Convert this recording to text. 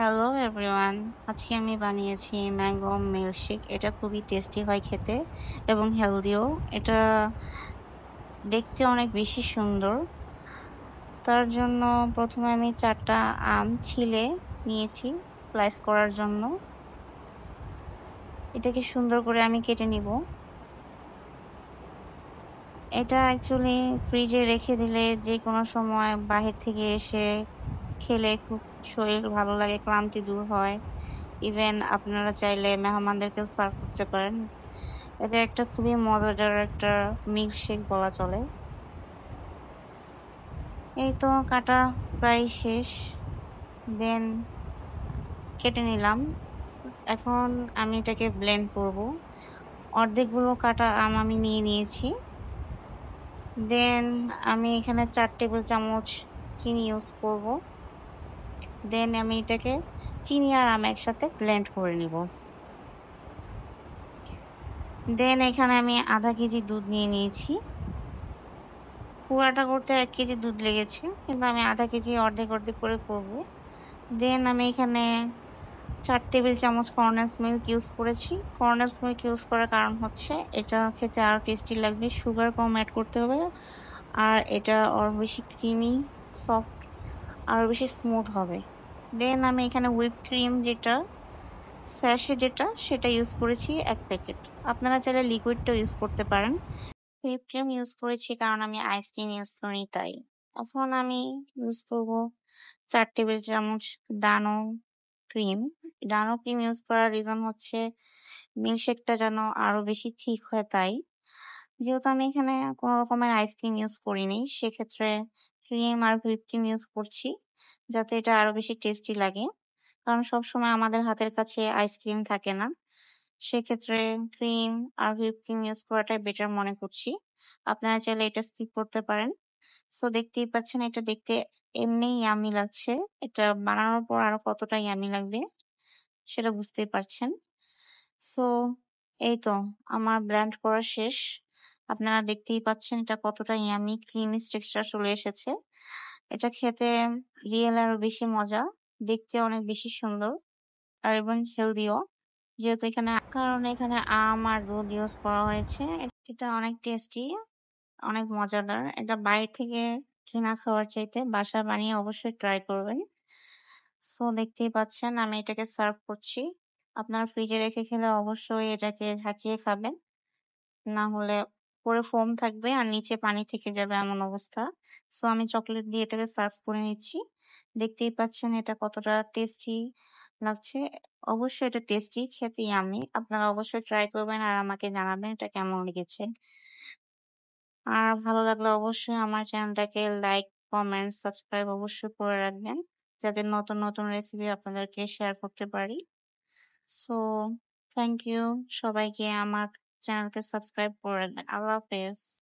Hello everyone, আজকে আমি বানিয়েছি ম্যাঙ্গো মিল্কশেক। এটা খুবই টেস্টি হয় খেতে এবং হেলদিও। এটা দেখতে অনেক বেশি সুন্দর। তার জন্য প্রথমে আমি 4টা আম ছিলে নিয়েছি স্লাইস করার জন্য। এটাকে সুন্দর করে আমি কেটে নিব। এটা অ্যাকচুয়ালি ফ্রিজে রেখে দিলে যে কোনো সময় বাহির থেকে এসে খেলে খুব শরীর ভালো লাগে, ক্লান্তি দূর হয়। ইভেন আপনারা চাইলে মেহমানদেরকেও সার্ভ করতে পারেন। এটা একটা খুবই মজাদার একটা মিল্কশেক বলা চলে। এই তো কাটা প্রায় শেষ। দেন কেটে নিলাম। এখন আমি এটাকে ব্লেন্ড করব। অর্ধেকগুলো কাটা আম আমি নিয়ে নিয়েছি। দেন আমি এখানে 4 টেবিল চামচ চিনি ইউজ করব। দেন আমি এটাকে চিনি আর আম একসাথে ব্লেন্ড করে নিব। দেন এখানে আমি আধা কেজি দুধ নিয়ে নিয়েছি। পুরাটা করতে 1 কেজি দুধ লেগেছে, কিন্তু আমি আধা কেজি অর্ধেক অর্ধেক করে করব। দেন আমি এখানে 4 টেবিল চামচ কর্নডেন্স মিল্ক ইউজ করেছি। কর্নডেন্স মিল্ক ইউজ করার কারণ হচ্ছে এটা খেতে আরো টেস্টি লাগবে। সুগার কম অ্যাড করতে হবে আর এটা আরো বেশি ক্রিমি, সফট, আরো বেশি স্মুথ হবে। দেন আমি এখানে হুইপ ক্রিম যেটা স্যাশে সেটা ইউজ করেছি 1 প্যাকেট। আপনারা চাইলে লিকুইডটাও ইউজ করতে পারেন। হুইপ ক্রিম ইউজ করেছি কারণ আমি আইসক্রিম ইউজ করি তাই। এখন আমি ইউজ করব 4 টেবিল চামচ ডানো ক্রিম। ডানো ক্রিম ইউজ করার রিজন হচ্ছে মিল্কশেকটা যেন আরো বেশি থিক হয় তাই। যেহেতু আমি এখানে কোনো রকমের আইসক্রিম ইউজ করিনি, সেক্ষেত্রে ক্রিম আর হুইপ ক্রিম ইউজ করছি যাতে এটা আরো বেশি টেস্টি লাগে। কারণ সবসময় আমাদের হাতের কাছে আইসক্রিম থাকে না। সেক্ষেত্রে ক্রিম আর হুইপ ক্রিম ইউজ করাটাই বেটার মনে করছি। আপনারা চাইলে এটা স্কিপ করতে পারেন। সো দেখতেই পাচ্ছেন এটা দেখতে এমনিই ইয়াম্মি লাগছে। এটা বানানোর পর আরো কতটা ইয়াম্মি লাগবে সেটা বুঝতেই পারছেন। সো এই তো আমার ব্লেন্ড করা শেষ। আপনারা দেখতেই পাচ্ছেন এটা কতটা ইয়াম্মি ক্রিমি টেক্সচার চলে এসেছে। এটা খেতে রিয়েল আরো বেশি মজা, দেখতে অনেক বেশি সুন্দর আর এবং হেলদিও। যেহেতু এখানে আম আর দুধ ইউজ করা হয়েছে, এটা অনেক টেস্টি, অনেক মজাদার। এটা বাইরে থেকে কিনা খাওয়ার চাইতে বাসায় বানিয়ে অবশ্যই ট্রাই করবেন। সো দেখতেই পাচ্ছেন আমি এটাকে সার্ভ করছি। আপনারা ফ্রিজে রেখে খেলে অবশ্যই এটাকে ঝাঁকিয়ে খাবেন, না হলে উপরে ফোম থাকবে আর নিচে পানি থেকে যাবে এমন অবস্থা। সো আমি চকলেট দিয়ে এটাকে সার্ভ করে নিচ্ছি। দেখতেই পাচ্ছেন এটা কতটা টেস্টি লাগছে। অবশ্যই এটা টেস্টি, খেতে ইয়াম্মি। আপনারা অবশ্যই ট্রাই করবেন আর আমাকে জানাবেন এটা কেমন লেগেছে। আর ভালো লাগলে অবশ্যই আমার চ্যানেলটাকে লাইক, কমেন্ট, সাবস্ক্রাইব অবশ্যই করে রাখবেন, যাতে নতুন নতুন রেসিপি আপনাদেরকে শেয়ার করতে পারি। সো থ্যাংক ইউ সবাইকে, আমার চ্যানেলকে সাবস্ক্রাইব করে রাখবেন। আল্লাহ হাফেজ।